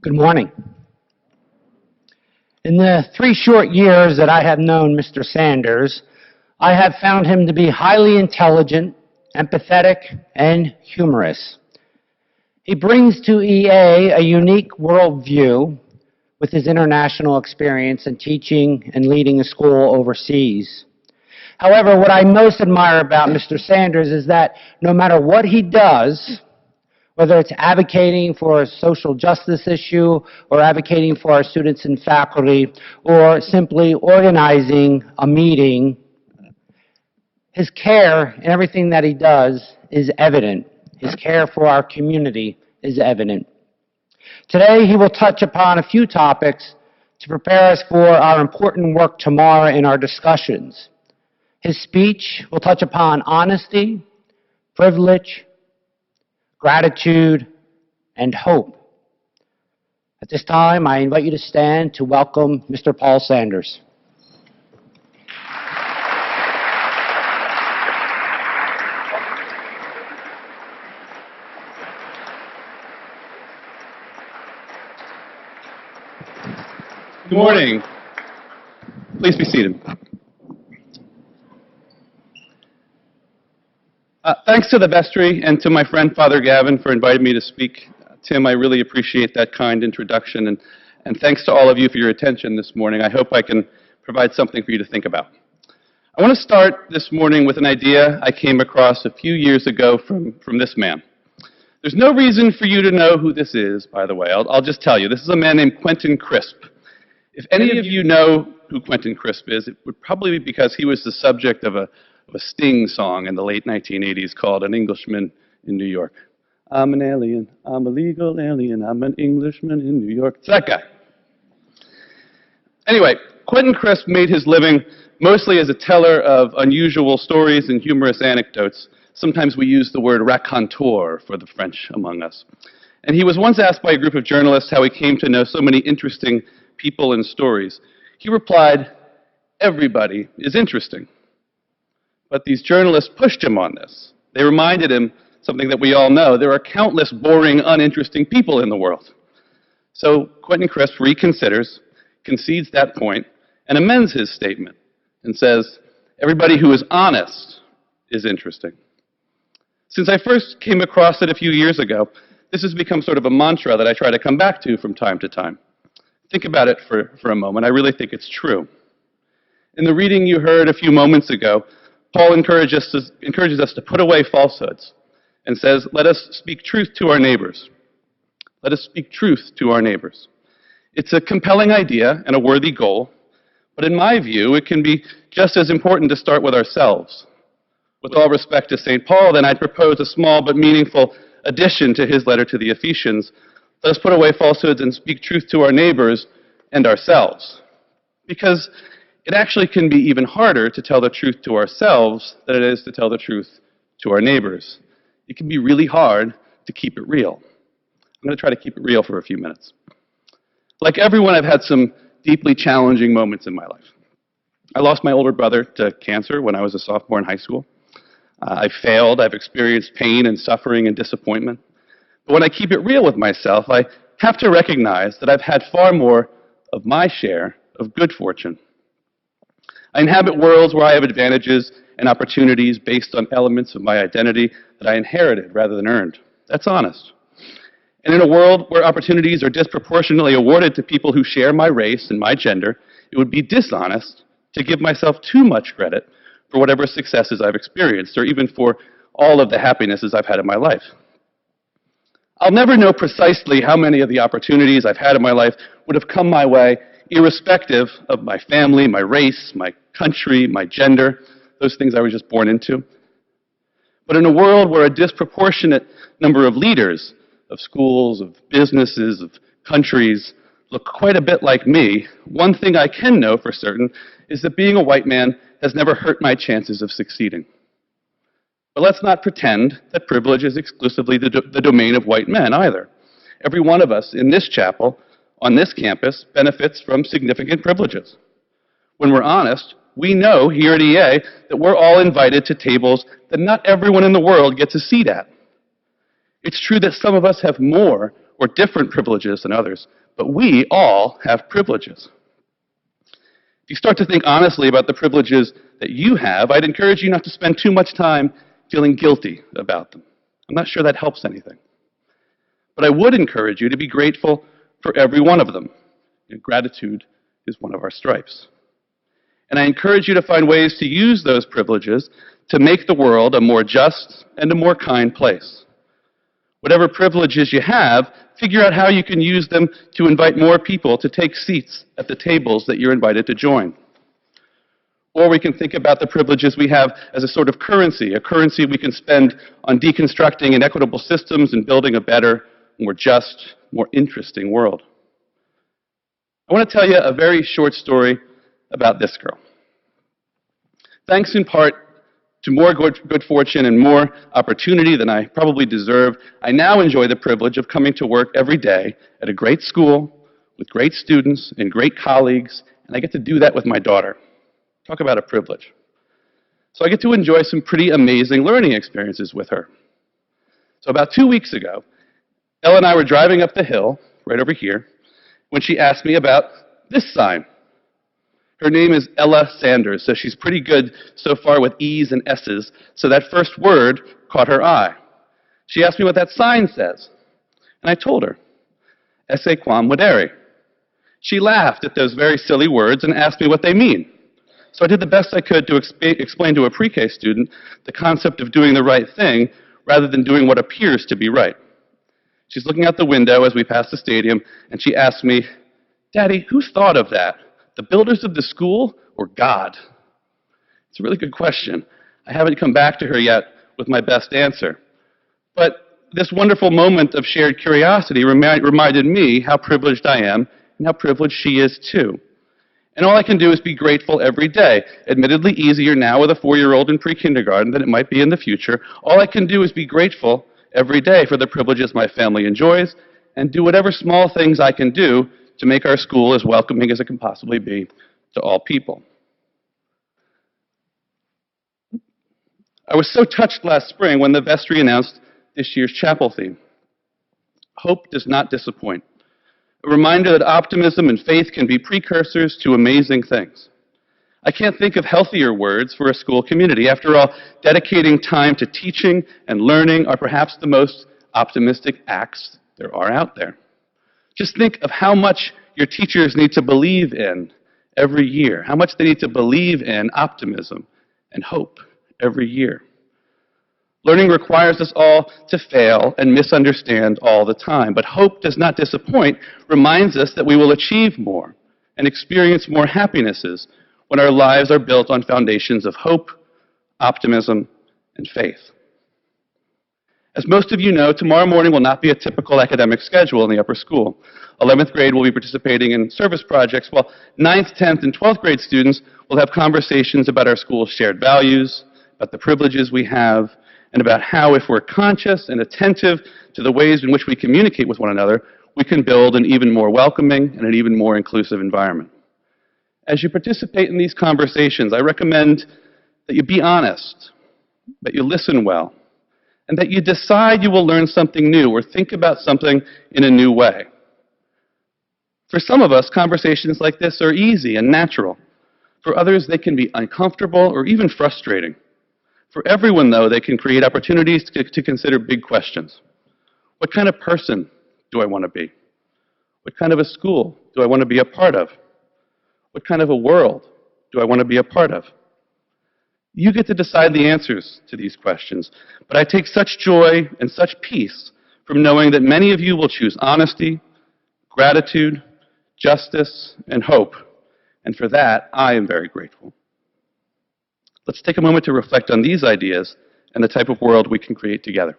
Good morning. In the 3 short years that I have known Mr. Sanders, I have found him to be highly intelligent, empathetic, and humorous. He brings to EA a unique worldview with his international experience in teaching and leading a school overseas. However, what I most admire about Mr. Sanders is that no matter what he does, whether it's advocating for a social justice issue or advocating for our students and faculty or simply organizing a meeting, his care in everything that he does is evident. His care for our community is evident. Today, he will touch upon a few topics to prepare us for our important work tomorrow in our discussions. His speech will touch upon honesty, privilege, gratitude, and hope. At this time, I invite you to stand to welcome Mr. Paul Sanders. Good morning. Please be seated. Thanks to the vestry and to my friend Father Gavin for inviting me to speak. Tim, I really appreciate that kind introduction, and thanks to all of you for your attention this morning. I hope I can provide something for you to think about. I want to start this morning with an idea I came across a few years ago from this man. There's no reason for you to know who this is, by the way. I'll just tell you. This is a man named Quentin Crisp. If any of you know who Quentin Crisp is, it would probably be because he was the subject of a Sting song in the late 1980s called An Englishman in New York. I'm an alien, I'm a legal alien, I'm an Englishman in New York. It's that guy. Anyway, Quentin Crisp made his living mostly as a teller of unusual stories and humorous anecdotes. Sometimes we use the word raconteur for the French among us. And he was once asked by a group of journalists how he came to know so many interesting people and stories. He replied, "Everybody is interesting." But these journalists pushed him on this. They reminded him something that we all know. There are countless boring, uninteresting people in the world. So Quentin Crisp reconsiders, concedes that point, and amends his statement and says, everybody who is honest is interesting. Since I first came across it a few years ago, this has become sort of a mantra that I try to come back to from time to time. Think about it for a moment. I really think it's true. In the reading you heard a few moments ago, Paul encourages us to put away falsehoods and says, let us speak truth to our neighbors. Let us speak truth to our neighbors. It's a compelling idea and a worthy goal, but in my view, it can be just as important to start with ourselves. With all respect to St. Paul, then I'd propose a small but meaningful addition to his letter to the Ephesians. Let us put away falsehoods and speak truth to our neighbors and ourselves. Because it actually can be even harder to tell the truth to ourselves than it is to tell the truth to our neighbors. It can be really hard to keep it real. I'm going to try to keep it real for a few minutes. Like everyone, I've had some deeply challenging moments in my life. I lost my older brother to cancer when I was a sophomore in high school. I failed. I've experienced pain and suffering and disappointment. But when I keep it real with myself, I have to recognize that I've had far more of my share of good fortune. I inhabit worlds where I have advantages and opportunities based on elements of my identity that I inherited rather than earned. That's honest. And in a world where opportunities are disproportionately awarded to people who share my race and my gender, it would be dishonest to give myself too much credit for whatever successes I've experienced, or even for all of the happinesses I've had in my life. I'll never know precisely how many of the opportunities I've had in my life would have come my way, irrespective of my family, my race, my country, my gender, those things I was just born into. But in a world where a disproportionate number of leaders, of schools, of businesses, of countries, look quite a bit like me, one thing I can know for certain is that being a white man has never hurt my chances of succeeding. But let's not pretend that privilege is exclusively the domain of white men either. Every one of us in this chapel, on this campus, benefits from significant privileges. When we're honest, we know here at EA that we're all invited to tables that not everyone in the world gets a seat at. It's true that some of us have more or different privileges than others, but we all have privileges. If you start to think honestly about the privileges that you have, I'd encourage you not to spend too much time feeling guilty about them. I'm not sure that helps anything. But I would encourage you to be grateful for every one of them. Gratitude is one of our stripes. And I encourage you to find ways to use those privileges to make the world a more just and a more kind place. Whatever privileges you have, figure out how you can use them to invite more people to take seats at the tables that you're invited to join. Or we can think about the privileges we have as a sort of currency, a currency we can spend on deconstructing inequitable systems and building a better, more just, more interesting world. I want to tell you a very short story about this girl. Thanks in part to more good fortune and more opportunity than I probably deserve, I now enjoy the privilege of coming to work every day at a great school with great students and great colleagues, and I get to do that with my daughter. Talk about a privilege. So I get to enjoy some pretty amazing learning experiences with her. So about 2 weeks ago, Ella and I were driving up the hill, right over here, when she asked me about this sign. Her name is Ella Sanders, so she's pretty good so far with E's and S's, so that first word caught her eye. She asked me what that sign says, and I told her, esse quam videre. She laughed at those very silly words and asked me what they mean. So I did the best I could to explain to a pre-K student the concept of doing the right thing rather than doing what appears to be right. She's looking out the window as we pass the stadium, and she asked me, "Daddy, who thought of that? The builders of the school or God?" It's a really good question. I haven't come back to her yet with my best answer. But this wonderful moment of shared curiosity reminded me how privileged I am and how privileged she is too. And all I can do is be grateful every day. Admittedly easier now with a 4-year-old in pre-kindergarten than it might be in the future. All I can do is be grateful every day for the privileges my family enjoys and do whatever small things I can do to make our school as welcoming as it can possibly be to all people. I was so touched last spring when the vestry announced this year's chapel theme. Hope does not disappoint. A reminder that optimism and faith can be precursors to amazing things. I can't think of healthier words for a school community. After all, dedicating time to teaching and learning are perhaps the most optimistic acts there are out there. Just think of how much your teachers need to believe in every year, how much they need to believe in optimism and hope every year. Learning requires us all to fail and misunderstand all the time, but hope does not disappoint, reminds us that we will achieve more and experience more happinesses when our lives are built on foundations of hope, optimism, and faith. As most of you know, tomorrow morning will not be a typical academic schedule in the upper school. 11th grade will be participating in service projects, while 9th, 10th, and 12th grade students will have conversations about our school's shared values, about the privileges we have, and about how, if we're conscious and attentive to the ways in which we communicate with one another, we can build an even more welcoming and an even more inclusive environment. As you participate in these conversations, I recommend that you be honest, that you listen well, and that you decide you will learn something new or think about something in a new way. For some of us, conversations like this are easy and natural. For others, they can be uncomfortable or even frustrating. For everyone, though, they can create opportunities to consider big questions. What kind of person do I want to be? What kind of a school do I want to be a part of? What kind of a world do I want to be a part of? You get to decide the answers to these questions, but I take such joy and such peace from knowing that many of you will choose honesty, gratitude, justice, and hope, and for that, I am very grateful. Let's take a moment to reflect on these ideas and the type of world we can create together.